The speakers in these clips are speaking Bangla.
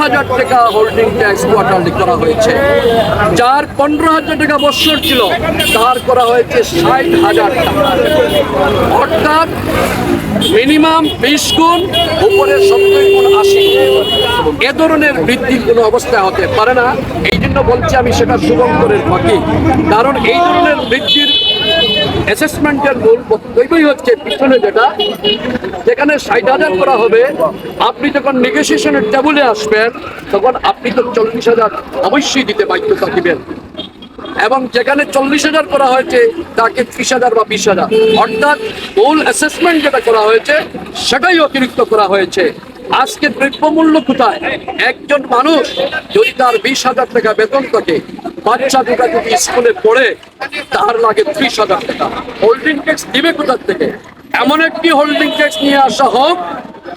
30,000 টাকা হোল্ডিং ট্যাক্স কোয়ার্টারলি করা হয়েছে। যার 15,000 টাকা বছর ছিল তার করা হয়েছে 60,000 টাকা, অর্থাৎ মিনিমাম 20 গুণ, উপরে 70 গুণ, 80 গুণ। এ ধরনের বৃদ্ধি কোনো অবস্থায় হতে পারে না। এই জন্য বলছি আমি সেটা শুভঙ্করের ফাঁকি, কারণ এই ধরনের বৃদ্ধির অ্যাসেসমেন্টের মূল বক্তব্যই হচ্ছে পিছনে যেখানে 60,000 করা হবে, আপনি যখন নেগোসিয়েশনের টেবুলে আসবেন তখন আপনি তো 40,000 অবশ্যই দিতে বাধ্য থাকিবেন, এবং যেখানে 40,000 করা হয়েছে তাকে 30,000 বা 20,000, অর্থাৎ মূল অ্যাসেসমেন্ট যেটা করা হয়েছে সেটাই অতিরিক্ত করা হয়েছে। আজকে দ্রব্যমূল্য কোথায়? একজন মানুষ যদি তার 20,000 টাকা বেতন থাকে, বাচ্চা দুটা যদি স্কুলে পড়ে তার লাগে 30,000 টাকা, হোল্ডিং ট্যাক্স দিবে কোথা থেকে? এমন একটি হোল্ডিং ট্যাক্স নিয়ে আসা হোক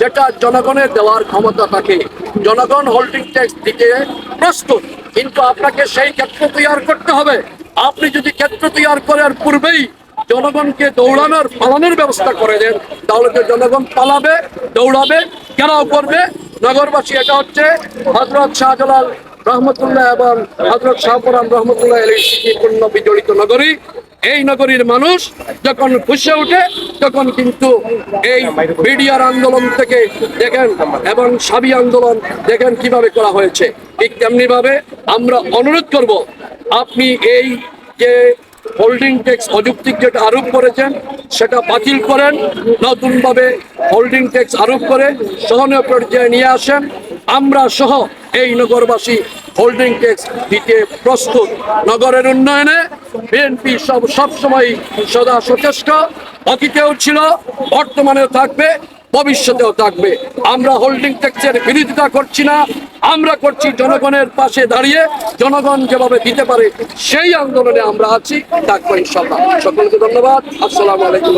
যেটা জনগণের দেওয়ার ক্ষমতা থাকে। জনগণ হোল্ডিং ট্যাক্স দিতে প্রস্তুত, কিন্তু আপনাকে সেই ক্ষেত্র তৈরি করতে হবে। আপনি যদি ক্ষেত্র তৈরি করার পূর্বেই জনগণকে দৌড়ানোর পালানোর ব্যবস্থা করে দেন, তাহলে তো জনগণ পালাবে, দৌড়াবে, ঘেরাও করবে নগরবাসী। এটা হচ্ছে হযরত শাহজালাল রহমতুল্লাহ এবং হযরত শাহপুরান রহমতুল্লাহ আলাইহির পূর্ণ বিজড়িত নগরী। এই নগরীর মানুষ যখন ফুঁসে ওঠে তখন কিন্তু এই বিডিআর আন্দোলন থেকে দেখেন এবং সাবি আন্দোলন দেখেন কিভাবে করা হয়েছে। ঠিক তেমনি ভাবে আমরা অনুরোধ করব, আপনি এই যে হোল্ডিং ট্যাক্স অযৌক্তিক যেটা আরোপ করেছেন সেটা বাতিল করেন, নতুনভাবে হোল্ডিং ট্যাক্স আরোপ করে সহনীয় পর্যায়ে নিয়ে আসেন। আমরা সহ এই নগরবাসী হোল্ডিং ট্যাক্স দিতে প্রস্তুত। নগরের উন্নয়নে বিএনপি সবসময় সদা সচেষ্ট, অতীতেও ছিল, বর্তমানেও থাকবে, ভবিষ্যতেও থাকবে। আমরা হোল্ডিং ট্যাক্সের বিরোধিতা করছি না, আমরা করছি জনগণের পাশে দাঁড়িয়ে জনগণ যেভাবে দিতে পারে সেই আন্দোলনে আমরা আছি, থাকবো ইনশাআল্লাহ। সকলকে ধন্যবাদ। আসসালামু আলাইকুম।